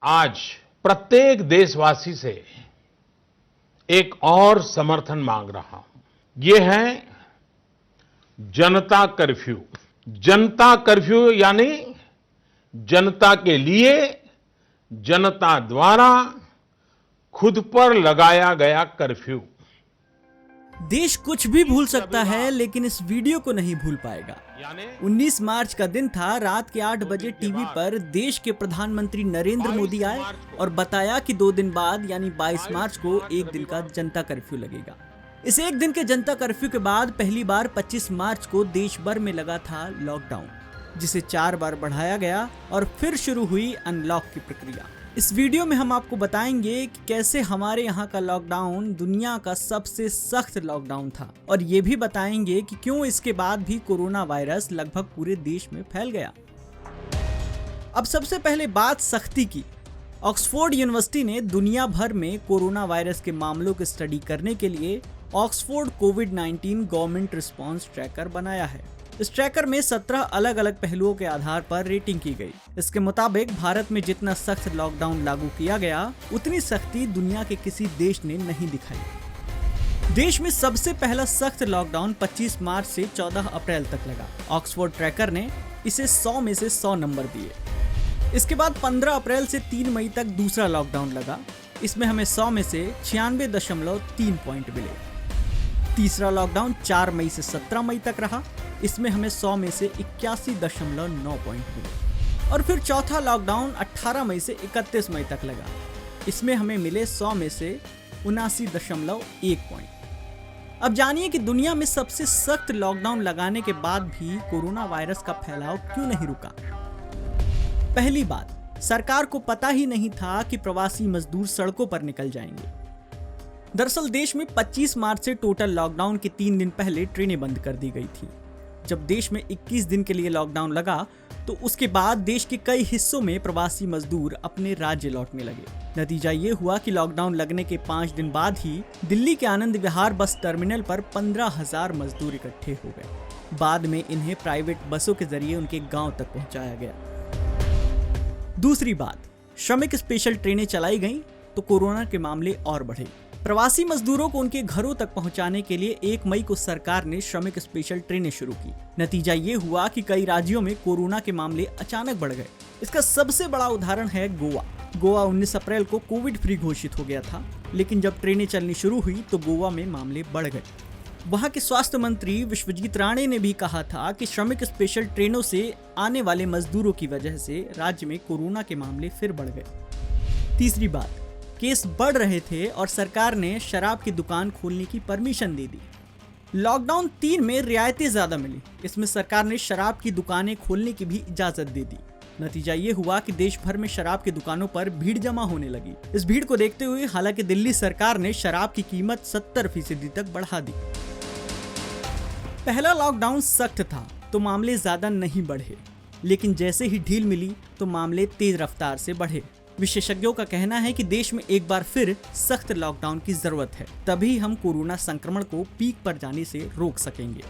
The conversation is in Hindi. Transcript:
आज प्रत्येक देशवासी से एक और समर्थन मांग रहा हूं। ये है जनता कर्फ्यू। जनता कर्फ्यू यानी जनता के लिए, जनता द्वारा खुद पर लगाया गया कर्फ्यू। देश कुछ भी भूल सकता है, लेकिन इस वीडियो को नहीं भूल पाएगा। 19 मार्च का दिन था। रात के 8 बजे टीवी पर देश के प्रधानमंत्री नरेंद्र मोदी आए और बताया कि 2 दिन बाद यानी 22 मार्च को एक दिन का जनता कर्फ्यू लगेगा। इस एक दिन के जनता कर्फ्यू के बाद पहली बार 25 मार्च को देश भर में लगा था लॉकडाउन, जिसे 4 बार बढ़ाया गया और फिर शुरू हुई अनलॉक की प्रक्रिया। इस वीडियो में हम आपको बताएंगे कि कैसे हमारे यहाँ का लॉकडाउन दुनिया का सबसे सख्त लॉकडाउन था, और ये भी बताएंगे कि क्यों इसके बाद भी कोरोना वायरस लगभग पूरे देश में फैल गया। अब सबसे पहले बात सख्ती की। ऑक्सफोर्ड यूनिवर्सिटी ने दुनिया भर में कोरोना वायरस के मामलों की स्टडी करने के लिए ऑक्सफोर्ड कोविड-19 गवर्नमेंट रिस्पांस ट्रैकर बनाया है। इस ट्रैकर में 17 अलग अलग पहलुओं के आधार पर रेटिंग की गई। इसके मुताबिक भारत में जितना सख्त लॉकडाउन लागू किया गया, उतनी सख्ती दुनिया के किसी देश ने नहीं दिखाई। देश में सबसे पहला सख्त लॉकडाउन 25 मार्च से 14 अप्रैल तक लगा। ऑक्सफोर्ड ट्रैकर ने इसे 100 में से 100 नंबर दिए। इसके बाद 15 अप्रैल से 3 मई तक दूसरा लॉकडाउन लगा। इसमें हमें 100 में से 96.3 पॉइंट मिले। तीसरा लॉकडाउन 4 मई से 17 मई तक रहा। इसमें हमें 100 में से 81.9 पॉइंट मिले। और फिर चौथा लॉकडाउन 18 मई से 31 मई तक लगा। इसमें हमें मिले 100 में से 79.1 पॉइंट। अब जानिए कि दुनिया में सबसे सख्त लॉकडाउन लगाने के बाद भी कोरोना वायरस का फैलाव क्यों नहीं रुका। पहली बात, सरकार को पता ही नहीं था कि प्रवासी मजदूर सड़कों पर निकल जाएंगे। दरअसल देश में 25 मार्च से टोटल लॉकडाउन के 3 दिन पहले ट्रेनें बंद कर दी गई थी। जब देश में 21 दिन के लिए लॉकडाउन लगा, तो उसके बाद देश के कई हिस्सों में प्रवासी मजदूर अपने राज्य लौटने लगे। नतीजा ये हुआ कि लॉकडाउन लगने के 5 दिन बाद ही दिल्ली के आनंद विहार बस टर्मिनल पर 15,000 मजदूर इकट्ठे हो गए। बाद में इन्हें प्राइवेट बसों के जरिए उनके गांव तक पहुंचाया गया। दूसरी बात, श्रमिक स्पेशल ट्रेनें चलाई गईं तो कोरोना के मामले और बढ़े। प्रवासी मजदूरों को उनके घरों तक पहुंचाने के लिए 1 मई को सरकार ने श्रमिक स्पेशल ट्रेनें शुरू की। नतीजा ये हुआ कि कई राज्यों में कोरोना के मामले अचानक बढ़ गए। इसका सबसे बड़ा उदाहरण है गोवा। गोवा 19 अप्रैल को कोविड फ्री घोषित हो गया था, लेकिन जब ट्रेनें चलनी शुरू हुई तो गोवा में मामले बढ़ गए। वहां के स्वास्थ्य मंत्री विश्वजीत राणे ने भी कहा था कि श्रमिक स्पेशल ट्रेनों से आने वाले मजदूरों की वजह से राज्य में कोरोना के मामले फिर बढ़ गए। तीसरी बात, केस बढ़ रहे थे और सरकार ने शराब की दुकान खोलने की परमिशन दे दी। लॉकडाउन 3 में रियायतें ज्यादा मिली। इसमें सरकार ने शराब की दुकानें खोलने की भी इजाजत दे दी। नतीजा ये हुआ कि देश भर में शराब की दुकानों पर भीड़ जमा होने लगी। इस भीड़ को देखते हुए हालांकि दिल्ली सरकार ने शराब की कीमत 70% तक बढ़ा दी। पहला लॉकडाउन सख्त था तो मामले ज्यादा नहीं बढ़े, लेकिन जैसे ही ढील मिली तो मामले तेज रफ्तार से बढ़े। विशेषज्ञों का कहना है कि देश में एक बार फिर सख्त लॉकडाउन की जरूरत है, तभी हम कोरोना संक्रमण को पीक पर जाने से रोक सकेंगे।